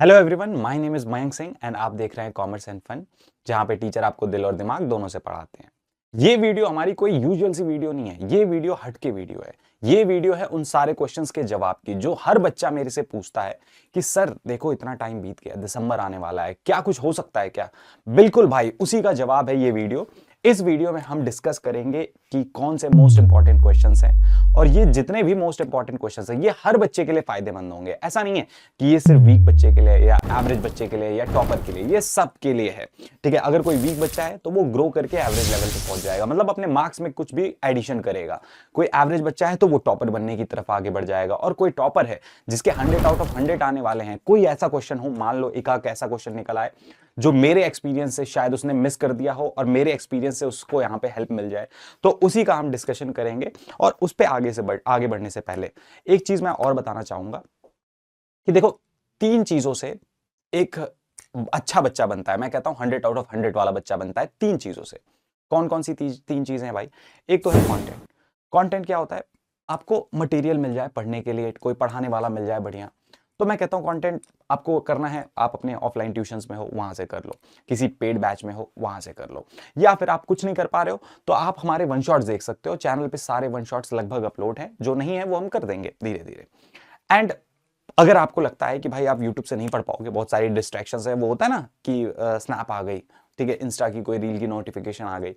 Hello everyone, my name is Mayank Singh and आप देख रहे हैं कॉमर्स एंड फन, जहां पे टीचर आपको दिल और दिमाग दोनों से पढ़ाते हैं। ये वीडियो हमारी कोई यूजुअल सी वीडियो नहीं है, ये वीडियो हटके वीडियो है। ये वीडियो है उन सारे क्वेश्चंस के जवाब की जो हर बच्चा मेरे से पूछता है कि सर देखो इतना टाइम बीत गया, दिसंबर आने वाला है, क्या कुछ हो सकता है क्या। बिल्कुल भाई, उसी का जवाब है ये वीडियो। इस वीडियो में हम डिस्कस करेंगे कि कौन से मोस्ट इंपॉर्टेंट क्वेश्चंस हैं, और ये जितने भी मोस्ट इंपॉर्टेंट क्वेश्चंस हैं ये हर बच्चे के लिए फायदेमंद होंगे। ऐसा नहीं है कि ये सिर्फ वीक बच्चे के लिए या एवरेज बच्चे के लिए या टॉपर के लिए, ये सब के लिए है। ठीक है, अगर कोई वीक बच्चा है तो वो ग्रो करके एवरेज लेवल पे पहुंच जाएगा, मतलब अपने मार्क्स में कुछ भी एडिशन करेगा। कोई एवरेज बच्चा है तो वो टॉपर बनने की तरफ आगे बढ़ जाएगा, और कोई टॉपर है जिसके 100 आउट ऑफ 100 आने वाले हैं, कोई ऐसा क्वेश्चन हो, मान लो एक ऐसा क्वेश्चन निकल आए जो मेरे एक्सपीरियंस से शायद उसने मिस कर दिया हो और मेरे एक्सपीरियंस से उसको यहां पे हेल्प मिल जाए, तो उसी का हम डिस्कशन करेंगे। और उस पे आगे बढ़ने से पहले एक चीज मैं और बताना चाहूंगा कि देखो, तीन चीजों से एक अच्छा बच्चा बनता है। मैं कहता हूं 100 आउट ऑफ 100 वाला बच्चा बनता है तीन चीजों से। कौन कौन सी तीन चीजें हैं भाई? एक तो है कंटेंट। कंटेंट क्या होता है? आपको मटेरियल मिल जाए पढ़ने के लिए, कोई पढ़ाने वाला मिल जाए बढ़िया। तो मैं कहता हूं कंटेंट आपको करना है, आप अपने ऑफलाइन ट्यूशंस में हो वहां से कर लो, किसी पेड बैच में हो वहां से कर लो, या फिर आप कुछ नहीं कर पा रहे हो तो आप हमारे वन शॉट्स देख सकते हो। चैनल पे सारे वन शॉट्स लगभग अपलोड हैं, जो नहीं है वो हम कर देंगे धीरे धीरे। एंड अगर आपको लगता है कि भाई आप यूट्यूब से नहीं पढ़ पाओगे, बहुत सारी डिस्ट्रैक्शंस है, वो होता है ना कि स्नैप आ गई, ठीक है, इंस्टा की कोई रील की नोटिफिकेशन आ गई,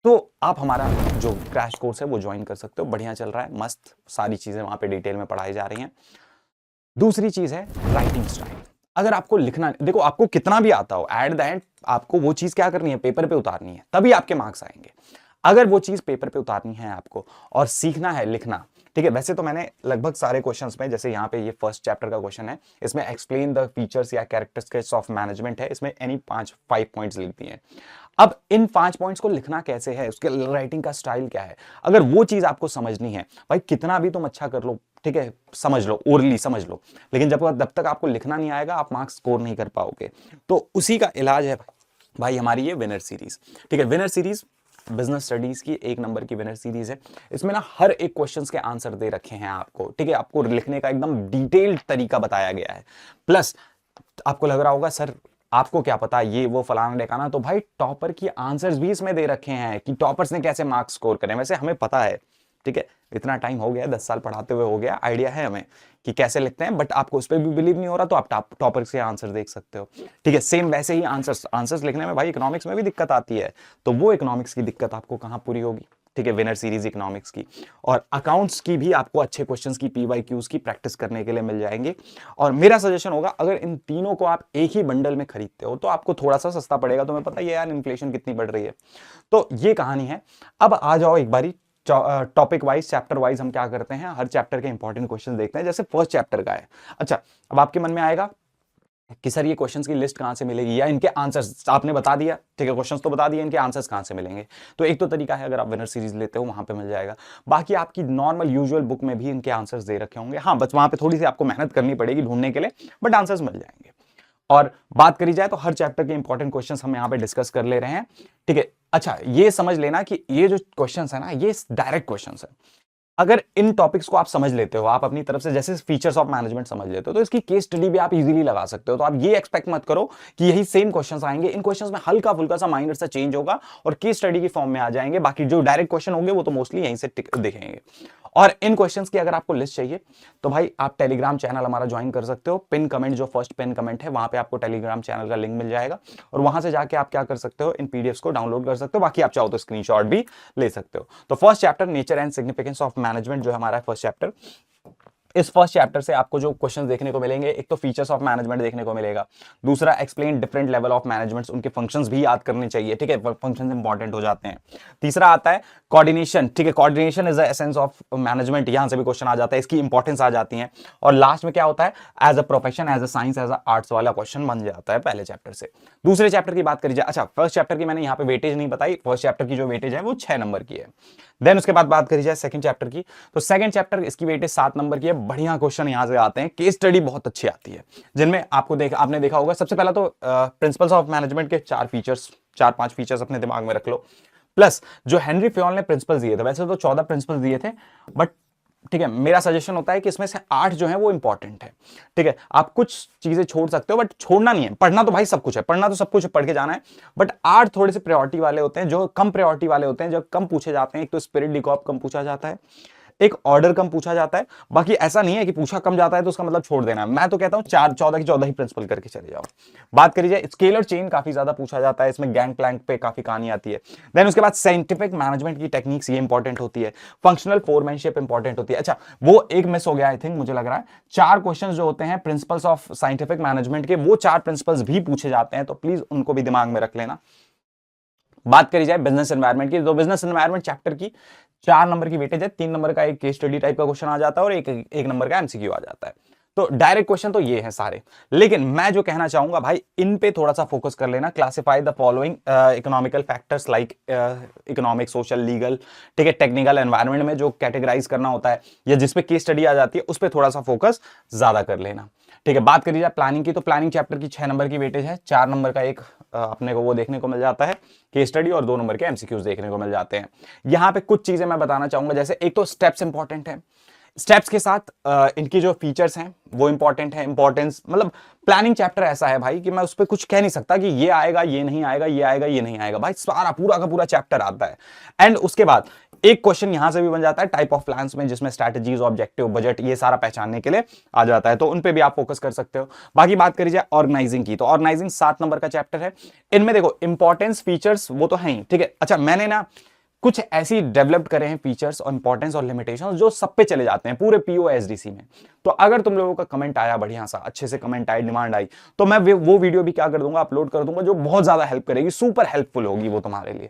तो आप हमारा जो क्रैश कोर्स है वो ज्वाइन कर सकते हो। बढ़िया चल रहा है, मस्त, सारी चीजें वहां पे डिटेल में पढ़ाई जा रही हैं। दूसरी चीज है राइटिंग स्टाइल। अगर आपको लिखना, देखो आपको कितना भी आता हो, एट द एंड आपको वो चीज क्या करनी है, पेपर पे उतारनी है, तभी आपके मार्क्स आएंगे। अगर वो चीज पेपर पे उतारनी है आपको और सीखना है लिखना, ठीक है। वैसे तो मैंने लगभग सारे क्वेश्चंस में, जैसे यहाँ पे ये फर्स्ट चैप्टर का क्वेश्चन है, इसमें एक्सप्लेन द फीचर्स या कैरेक्टरिस्टिक्स ऑफ मैनेजमेंट है, इसमें एनी 5 पॉइंट्स लिख दिए हैं। अब इन 5 पॉइंट्स को लिखना कैसे है, उसके राइटिंग का स्टाइल क्या है, अगर वो चीज आपको समझनी है, भाई कितना भी तुम अच्छा कर लो, ठीक है, समझ लो, ओरली समझ लो, लेकिन जब तक आपको लिखना नहीं आएगा आप मार्क्स स्कोर नहीं कर पाओगे। तो उसी का इलाज है भाई हमारी ये विनर सीरीज। ठीक है, विनर सीरीज बिजनेस स्टडीज की 1 नंबर की विनर सीरीज है। इसमें ना हर एक क्वेश्चंस के आंसर दे रखे हैं आपको, ठीक है, आपको लिखने का एकदम डिटेल्ड तरीका बताया गया है। प्लस आपको लग रहा होगा सर आपको क्या पता ये वो फलाना ढेकाना, तो भाई टॉपर की आंसर्स भी इसमें दे रखे हैं कि टॉपर्स ने कैसे मार्क्स स्कोर करे। वैसे हमें पता है, ठीक है, इतना टाइम हो गया, 10 साल पढ़ाते हुए हो गया, आइडिया है हमें कि कैसे लिखते हैं, बट आपको उस पर भी बिलीव नहीं हो रहा तो आप टॉपर के आंसर देख सकते हो। ठीक है, सेम वैसे ही आंसर्स लिखने में भाई इकोनॉमिक्स में भी दिक्कत आती है, तो वो इकोनॉमिक्स की दिक्कत आपको कहां पूरी होगी। ठीक है, विनर सीरीज इकोनॉमिक्स की और अकाउंट्स की भी आपको अच्छे क्वेश्चंस की PYQs की प्रैक्टिस करने के लिए मिल जाएंगे। और मेरा सजेशन होगा, अगर इन तीनों को आप एक ही बंडल में खरीदते हो तो आपको थोड़ा सा सस्ता पड़ेगा। तुम्हें पता है यार इन्फ्लेशन कितनी बढ़ रही है। तो ये कहानी है। अब आ जाओ एक बारी टॉपिक वाइज, चैप्टर वाइज हम क्या करते हैं, हर चैप्टर के इंपॉर्टेंट क्वेश्चन देखते हैं। जैसे फर्स्ट चैप्टर का है, अच्छा, अब आपके मन में आएगा कि सर ये क्वेश्चंस की लिस्ट कहां से मिलेगी, या इनके आंसर्स आपने बता दिया, ठीक है, क्वेश्चंस तो बता दिए, इनके आंसर्स कहां से मिलेंगे। तो एक तो तरीका है, अगर आप विनर सीरीज लेते हो वहां पे मिल जाएगा। बाकी आपकी नॉर्मल यूजुअल बुक में भी इनके आंसर्स दे रखे होंगे, हाँ बस वहां पे थोड़ी सी आपको मेहनत करनी पड़ेगी ढूंढने के लिए, बट आंसर्स मिल जाएंगे। और बात करी जाए तो हर चैप्टर के इंपॉर्टेंट क्वेश्चंस हम यहाँ पे डिस्कस कर ले रहे हैं, ठीक है। अच्छा, ये समझ लेना कि ये जो क्वेश्चंस है ना, ये डायरेक्ट क्वेश्चंस है। अगर इन टॉपिक्स को आप समझ लेते हो, आप अपनी तरफ से जैसे फीचर्स ऑफ मैनेजमेंट समझ लेते हो, तो इसकी केस स्टडी भी आप इजीली लगा सकते हो। तो आप ये एक्सपेक्ट मत करो कि यही सेम क्वेश्चंस आएंगे, इन क्वेश्चंस में हल्का फुल्का सा माइनर सा चेंज होगा और केस स्टडी की फॉर्म में आ जाएंगे। बाकी जो डायरेक्ट क्वेश्चन होंगे वो तो मोस्टली यहीं से दिखेंगे। और इन क्वेश्चंस की अगर आपको लिस्ट चाहिए तो भाई आप टेलीग्राम चैनल हमारा ज्वाइन कर सकते हो। पिन कमेंट, जो फर्स्ट पिन कमेंट है वहां पे आपको टेलीग्राम चैनल का लिंक मिल जाएगा, और वहां से जाके आप क्या कर सकते हो, इन पीडीएफ्स को डाउनलोड कर सकते हो। बाकी आप चाहो तो स्क्रीनशॉट भी ले सकते हो। तो first chapter nature and significance of management जो हमारा फर्स्ट चैप्टर, इस फर्स्ट चैप्टर से आपको जो क्वेश्चंस देखने को मिलेंगे, एक तो फीचर्स ऑफ मैनेजमेंट देखने को मिलेगा, दूसरा explain different level of managements, उनके फंक्शंस भी याद करने चाहिए, ठीक है, फंक्शंस इंपॉर्टेंट हो जाते हैं। तीसरा आता है कोऑर्डिनेशन, ठीक है, coordination is the essence of management, यहां से भी क्वेश्चन आ जाता है, इसकी इंपॉर्टेंस आ जाती है। और लास्ट में क्या होता है, as a profession, as a science, as a arts वाला क्वेश्चन बन जाता है पहले चैप्टर से। दूसरे चैप्टर की बात करी जाए, अच्छा फर्स्ट चैप्टर की मैंने यहाँ पे वेटेज नहीं बताई, फर्स्ट चैप्टर की जो वेटेज है वो 6 नंबर की है। देन उसके बाद बात करी जाए सेकंड चैप्टर की, तो सेकंड चैप्टर इसकी वेटेज 7 नंबर की है। बढ़िया क्वेश्चन यहां से आते हैं, केस स्टडी बहुत अच्छी आती है, जिनमें आपने देखा होगा। सबसे पहला तो प्रिंसिपल्स ऑफ मैनेजमेंट के 4-5 फीचर्स अपने दिमाग में रख लो। प्लस जो हेनरी फ्योल ने प्रिंसिपल्स दिए थे, वैसे तो 14 प्रिंसिपल्स दिए थे, बट ठीक है, मेरा सजेशन होता है कि इसमें से 8 जो है वो इंपॉर्टेंट है। ठीक है, आप कुछ चीजें छोड़ सकते हो बट छोड़ना नहीं है। पढ़ना तो भाई सब कुछ है, पढ़ना तो सब कुछ पढ़ के जाना है, बट 8 थोड़े से प्रायोरिटी वाले होते हैं, जो कम प्रायोरिटी वाले होते हैं, जो कम पूछे जाते हैं। एक तो स्पिरिट डिकॉप कम पूछा जाता है, एक ऑर्डर कम पूछा जाता है। बाकी ऐसा नहीं है कि पूछा कम जाता है तो उसका मतलब छोड़ देना है। मैं तो कहता हूं 14 की 14 ही प्रिंसिपल करके चले जाओ। बात करी जाए स्केलर चेन, काफी ज्यादा पूछा जाता है, इसमें गैंग प्लैंक पे काफी कहानी आती है। देन उसके बाद साइंटिफिक मैनेजमेंट की टेक्निक्स, ये इंपॉर्टेंट होती है। फंक्शनल फोरमैनशिप इंपॉर्टेंट होती है। अच्छा, वो एक मिस हो गया आई थिंक, मुझे लग रहा है 4 क्वेश्चन जो होते हैं प्रिंसिपल्स ऑफ साइंटिफिक मैनेजमेंट के, वो 4 प्रिंसिपल्स भी पूछे जाते हैं, तो प्लीज उनको भी दिमाग में रख लेना। बात करी जाए बिजनेस एनवायरनमेंट की, तो बिजनेस एनवायरनमेंट चैप्टर की 4 नंबर की वेटेज है। 3 नंबर का एक केस स्टडी टाइप का क्वेश्चन आ जाता है और एक नंबर का एमसीक्यू आ जाता है। तो डायरेक्ट क्वेश्चन तो ये हैं सारे, लेकिन मैं जो कहना चाहूंगा भाई, इन पे थोड़ा सा फोकस कर लेना। Classify the following economical factors like economic, social, legal, ठीक है, टेक्निकल, एनवायरनमेंट में जो कैटेगराइज करना होता है या जिसपे केस स्टडी आ जाती है, उस पर थोड़ा सा फोकस ज्यादा कर लेना। ठीक है, बात करी जाए प्लानिंग की, तो प्लानिंग चैप्टर की 6 नंबर की वेटेज है। 4 नंबर का एक अपने को वो देखने को मिल जाता है केस स्टडी, और 2 नंबर के एमसीक्यूज देखने को मिल जाते हैं। यहां पे कुछ चीजें मैं बताना चाहूंगा, जैसे एक तो स्टेप्स इंपॉर्टेंट है, स्टेप्स के साथ इनकी जो फीचर्स हैं वो इंपॉर्टेंट है। इंपॉर्टेंस मतलब प्लानिंग चैप्टर ऐसा है भाई कि मैं उस पर कुछ कह नहीं सकता कि ये आएगा, ये नहीं आएगा, ये आएगा, ये नहीं आएगा। भाई सारा पूरा का पूरा चैप्टर आता है। एंड उसके बाद एक क्वेश्चन यहां से भी बन जाता है टाइप ऑफ प्लान्स में, जिसमें स्ट्रैटेजीज, ऑब्जेक्टिव, बजट, ये सारा पहचानने के लिए आ जाता है, तो उन पे भी आप फोकस कर सकते हो। बाकी बात करी जाए ऑर्गेनाइजिंग की, तो ऑर्गेनाइजिंग 7 नंबर का चैप्टर है। इनमें देखो इंपॉर्टेंस, फीचर्स वो तो है ही, ठीक है। अच्छा, मैंने ना कुछ ऐसी डेवलप करे हैं फीचर्स और इंपॉर्टेंस और लिमिटेशन जो सब पे चले जाते हैं पूरे पीओएसडीसी में। तो अगर तुम लोगों का कमेंट आया बढ़िया सा, अच्छे से कमेंट आए, डिमांड आई, तो मैं वो वीडियो भी क्या कर दूंगा, अपलोड कर दूंगा, जो बहुत ज्यादा हेल्प करेगी, सुपर हेल्पफुल होगी वो तुम्हारे लिए।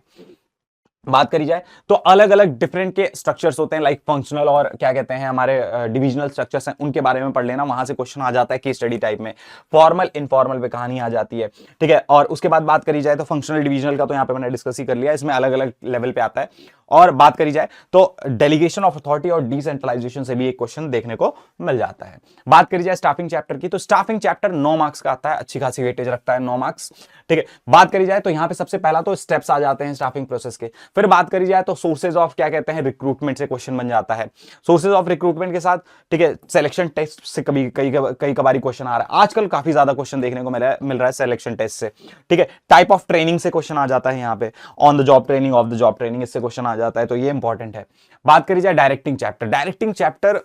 बात करी जाए तो अलग अलग डिफरेंट के स्ट्रक्चर्स होते हैं, लाइक फंक्शनल और क्या कहते हैं हमारे डिविजनल स्ट्रक्चर्स हैं, उनके बारे में पढ़ लेना। वहां से क्वेश्चन आ जाता है केस स्टडी टाइप में। फॉर्मल, इनफॉर्मल पे कहानी आ जाती है, ठीक है। और उसके बाद बात करी जाए तो फंक्शनल, डिविजनल का तो यहाँ पे मैंने डिस्कस ही कर लिया, इसमें अलग अलग लेवल पे आता है। और बात करी जाए तो डेलीगेशन ऑफ अथॉरिटी और डिसेंट्रलाइजेशन से भी एक क्वेश्चन देखने को मिल जाता है। बात करी जाए स्टाफिंग चैप्टर की, तो स्टाफिंग चैप्टर 9 मार्क्स का आता है, अच्छी खासी वेटेज रखता है, 9 मार्क्स, ठीक है। बात करी जाए तो यहाँ पे सबसे पहला तो स्टेप्स आ जाते हैं स्टाफिंग प्रोसेस के। फिर बात करी जाए तो सोर्सेज ऑफ क्या कहते हैं रिक्रूटमेंट से क्वेश्चन बन जाता है। सोर्सेज ऑफ रिक्रूटमेंट के साथ, ठीक है, सिलेक्शन टेस्ट से कभी कई कबारी क्वेश्चन आ रहा है, आजकल काफी ज्यादा क्वेश्चन देखने को मिल रहा है सिलेक्शन टेस्ट से, ठीक है। टाइप ऑफ ट्रेनिंग से क्वेश्चन आ जाता है यहाँ पे, on the job training, of the job training, इससे क्वेश्चन आ जाता है, तो ये इंपॉर्टेंट है। बात करी जाए डायरेक्टिंग चैप्टर, डायरेक्टिंग चैप्टर,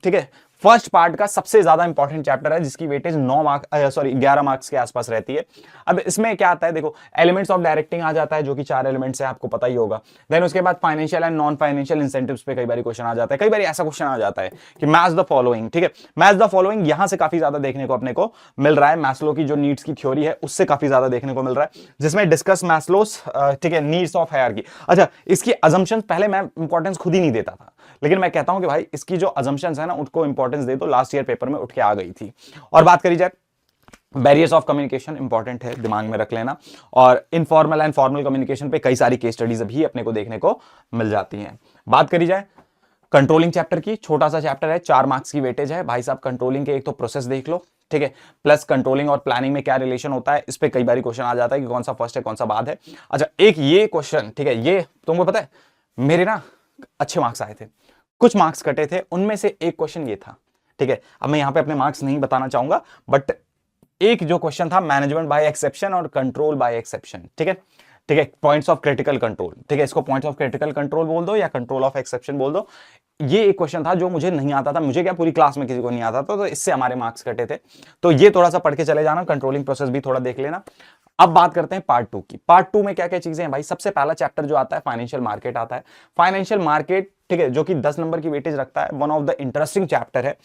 ठीक है, फर्स्ट पार्ट का सबसे ज्यादा इंपॉर्टेंट चैप्टर है, जिसकी वेटेज 11 मार्क्स के आसपास रहती है। अब इसमें क्या आता है, देखो एलिमेंट्स ऑफ डायरेक्टिंग आ जाता है, जो कि 4 एलिमेंट्स है, आपको पता ही होगा। देन उसके बाद financial and non financial incentives पे कई बार क्वेश्चन आ जाता है। कई बार ऐसा क्वेश्चन आ जाता है कि मैच द फॉलोइंग, ठीक है, मैच द फॉलोइंग, यहां से काफी ज्यादा देखने को अपने को मिल रहा है। मैस्लो की जो नीड्स की थ्योरी है उससे काफी ज्यादा देखने को मिल रहा है, जिसमें डिस्कस मैस्लोस, ठीक है, नीड्स ऑफ हायरार्की। अच्छा, इसकी अजम्पशन पहले मैं इंपॉर्टेंस खुद ही नहीं देता था, लेकिन मैं कहता हूं कि भाई इसकी जो अजम्पशंस है ना, उनको इंपॉर्टेंस दे दो, लास्ट ईयर पेपर में उठ के आ गई थी। और बात करी जाए बैरियर्स ऑफ कम्युनिकेशन, इंपॉर्टेंट है, दिमाग में रख लेना। और इनफॉर्मल एंड फॉर्मल कम्युनिकेशन पे कई सारी केस स्टडीज भी अपने को देखने को मिल जाती हैं। बात करी जाए कंट्रोलिंग चैप्टर की, छोटा सा चैप्टर है, 4 मार्क्स की वेटेज है। भाई साहब कंट्रोलिंग के एक तो प्रोसेस देख लो, ठीक है, प्लस कंट्रोलिंग और प्लानिंग में क्या रिलेशन होता है, इस पे कई बार क्वेश्चन आ जाता है कि कौन सा फर्स्ट है कौन सा बाद है। अच्छा, एक ये क्वेश्चन, ठीक है, ये तुमको पता है मेरे ना अच्छे मार्क्स आए थे, कुछ मार्क्स कटे थे, उनमें से एक क्वेश्चन ये था, ठीक है। अब मैं यहां पे अपने मार्क्स नहीं बताना चाहूंगा, बट एक जो क्वेश्चन था मैनेजमेंट बाय एक्सेप्शन और कंट्रोल बाय एक्सेप्शन, ठीक है, ठीक है, पॉइंट्स ऑफ क्रिटिकल कंट्रोल, ठीक है, इसको पॉइंट्स ऑफ क्रिटिकल कंट्रोल बोल दो या कंट्रोल ऑफ एक्सेप्शन बोल दो। ये एक क्वेश्चन था जो मुझे नहीं आता था, मुझे क्या पूरी क्लास में किसी को नहीं आता था, तो इससे हमारे मार्क्स कटे थे। तो ये थोड़ा सा पढ़ के चले जाना, कंट्रोलिंग प्रोसेस भी थोड़ा देख लेना। अब बात करते हैं पार्ट 2 की। पार्ट 2 में क्या क्या चीजें हैं भाई, सबसे पहला चैप्टर जो आता है फाइनेंशियल मार्केट आता है। फाइनेंशियल मार्केट, ठीक है, जो कि 10 नंबर की वेटेज रखता है, one of the interesting chapter है।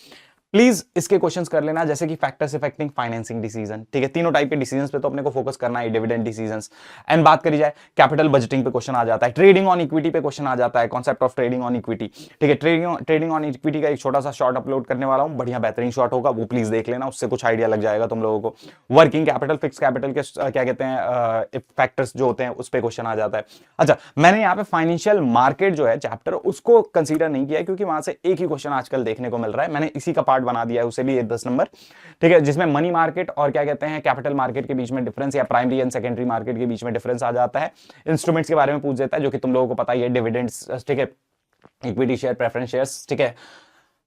प्लीज इसके क्वेश्चंस कर लेना, जैसे कि फैक्टर्स इफेक्टिंग फाइनेंसिंग डिसीजन, ठीक है, तीनों टाइप के डिसीजंस पे तो अपने को फोकस करना है, डिविडेंड डिसीजंस। एंड बात करी जाए कैपिटल बजटिंग पे क्वेश्चन आ जाता है, ट्रेडिंग ऑन इक्विटी पे क्वेश्चन आ जाता है, concept of trading on equity, ठीक है। ट्रेडिंग ऑन इक्विटी का एक छोटा सा शॉर्ट अपलोड करने वाला हूं, बढ़िया बेहतरीन शॉर्ट होगा, वो प्लीज देख लेना, उससे कुछ आइडिया लग जाएगा तुम लोगों को। वर्किंग कैपिटल, फिक्स कैपिटल के क्या कहते हैं फैक्टर्स जो होते हैं, उस पर क्वेश्चन आ जाता है। अच्छा, मैंने यहाँ पे फाइनेंशियल मार्केट जो है चैप्टर, उसको कंसीडर नहीं किया क्योंकि वहां से एक ही क्वेश्चन आजकल देखने को मिल रहा है, मैंने इसी का पार्ट बना दिया है, उसे भी 10 नंबर, ठीक है, जिसमें मनी मार्केट और क्या कहते हैं कैपिटल मार्केट के बीच में डिफरेंस, या प्राइमरी एंड सेकेंडरी मार्केट के बीच में डिफरेंस आ जाता है। इंस्ट्रूमेंट्स के बारे में पूछ देता है, जो कि तुम लोगों को पता ही है, डिविडेंड्स, ठीक है, इक्विटी शेयर, प्रेफरेंस शेयर्स, ठीक है,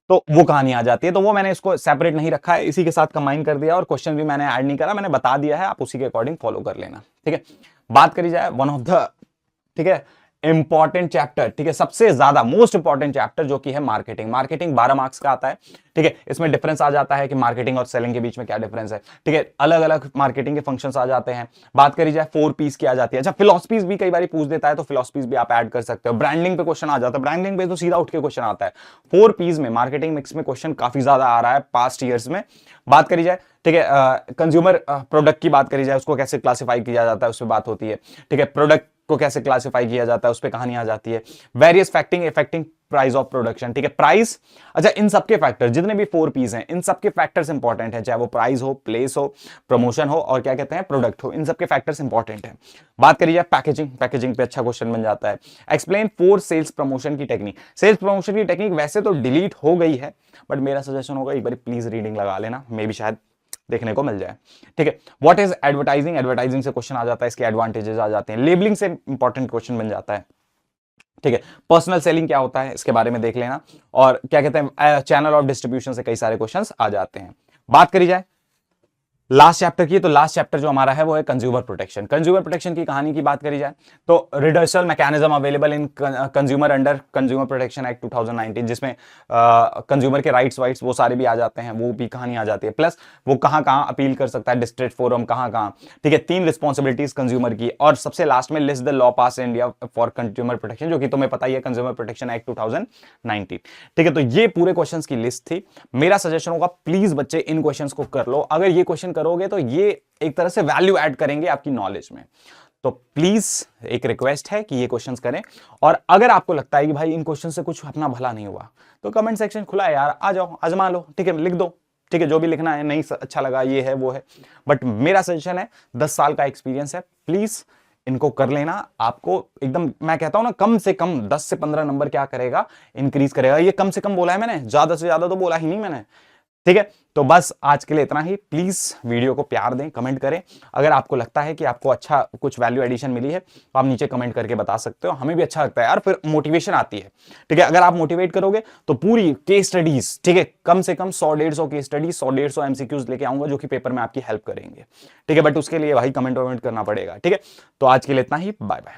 तो वो कहानी आ जाती है। तो वो मैंने इसको सेपरेट नहीं रखा है, इसी के साथ कंबाइन कर दिया और क्वेश्चन भी मैंने ऐड नहीं करा, मैंने बता दिया है, आप उसी के अकॉर्डिंग फॉलो कर लेना। ठीक है, बात करी जाए वन ऑफ द, ठीक है, इंपॉर्टेंट चैप्टर, ठीक है, सबसे ज्यादा मोस्ट इंपॉर्टेंट चैप्टर जो कि है मार्केटिंग। मार्केटिंग 12 मार्क्स का आता है। ठीक है, इसमें डिफरेंस आ जाता है कि मार्केटिंग और सेलिंग के बीच में क्या डिफरेंस है। ठीक है, अलग अलग मार्केटिंग के फंक्शंस आ जाते हैं। बात करी जाए 4 पीस की आ जाती है। अच्छा, फिलोसफीज भी कई बार पूछ देता है, तो फिलोसफीज भी आप ऐड कर सकते हो। ब्रांडिंग पे क्वेश्चन आ जाता है, ब्रांडिंग पे तो सीधा उठ के क्वेश्चन आता है। 4 पीस में मार्केटिंग मिक्स में क्वेश्चन काफी ज्यादा आ रहा है पास्ट ईयर्स में। बात करी जाए, ठीक है, कंज्यूमर प्रोडक्ट की बात करी जाए, उसको कैसे क्लासिफाई किया जाता है, उस पर बात होती है। ठीक है, प्रोडक्ट को कैसे क्लासिफाई किया जाता है, उस पर कहानी आ जाती है। Various factors affecting price of production, ठीक है, प्राइस। अच्छा, इन सबके फैक्टर जितने भी 4 पीस हैं, इन सबके फैक्टर्स इंपॉर्टेंट हैं, चाहे वो प्राइस हो, प्लेस हो, प्रमोशन हो और क्या कहते हैं प्रोडक्ट हो, इन सबके फैक्टर्स इंपॉर्टेंट है। बात करी जाए पैकेजिंग, पैकेजिंग पे अच्छा क्वेश्चन बन जाता है। एक्सप्लेन 4 सेल्स प्रमोशन की टेक्निक। सेल्स प्रमोशन की टेक्निक वैसे तो डिलीट हो गई है, बट मेरा सजेशन होगा एक बार प्लीज रीडिंग लगा लेना, मे भी शायद देखने को मिल जाए। ठीक है, व्हाट इज एडवर्टाइजिंग, एडवर्टाइजिंग से क्वेश्चन आ जाता है, इसके एडवांटेजेस आ जाते हैं। लेबलिंग से इंपॉर्टेंट क्वेश्चन बन जाता है। ठीक है, पर्सनल सेलिंग क्या होता है इसके बारे में देख लेना, और क्या कहते हैं चैनल ऑफ डिस्ट्रीब्यूशन से कई सारे क्वेश्चंस आ जाते हैं। बात करी जाए लास्ट चैप्टर की, तो लास्ट चैप्टर जो हमारा है वो है कंज्यूमर प्रोटेक्शन। कंज्यूमर प्रोटेक्शन की कहानी की बात करी जाए तो redressal mechanism available in consumer under consumer protection act 2019, जिसमें कंज्यूमर के राइट्स वो सारे भी आ जाते हैं, वो भी कहानी आ जाती है। प्लस वो कहां अपील कर सकता है, डिस्ट्रिक्ट फोरम कहां। ठीक है, 3 रिस्पॉन्सिबिलिटीज कंज्यूमर की, और सबसे लास्ट में list the law pass India for consumer protection, जो कि तुम्हें पता ही है, कंज्यूमर प्रोटेक्शन एक्ट 2019। ठीक है, तो ये पूरे क्वेश्चन की लिस्ट थी। मेरा सजेशन होगा प्लीज बच्चे इन क्वेश्चन को कर लो। अगर ये क्वेश्चन करोगे तो ये एक तरह से वैल्यू ऐड करेंगे आपकी नॉलेज में। तो प्लीज एक रिक्वेस्ट है कि ये क्वेश्चंस करें, और अगर आपको लगता है कि भाई इन क्वेश्चन से कुछ अपना भला नहीं हुआ, तो कमेंट सेक्शन खुला है यार, आ जाओ आजमा लो। ठीक है, लिख दो, ठीक है, जो भी लिखना है, नहीं अच्छा लगा, ये है वो है, बट मेरा सजेशन है, 10 साल का एक्सपीरियंस है, प्लीज इनको कर लेना। आपको एकदम, मैं कहता हूं ना, कम से कम 10 से 15 नंबर क्या करेगा, इंक्रीज करेगा। ये कम से कम बोला है मैंने, ज्यादा से ज्यादा तो बोला ही नहीं मैंने। ठीक है, तो बस आज के लिए इतना ही। प्लीज वीडियो को प्यार दें, कमेंट करें। अगर आपको लगता है कि आपको अच्छा कुछ वैल्यू एडिशन मिली है, तो आप नीचे कमेंट करके बता सकते हो, हमें भी अच्छा लगता है यार, फिर मोटिवेशन आती है। ठीक है, अगर आप मोटिवेट करोगे तो पूरी केस स्टडीज, ठीक है, कम से कम 100-150 केस स्टडीज, 100-150 एमसीक्यूज लेके आऊंगा, जो कि पेपर में आपकी हेल्प करेंगे। ठीक है, बट उसके लिए भाई कमेंट वमेंट करना पड़ेगा। ठीक है, तो आज के लिए इतना ही, बाय बाय।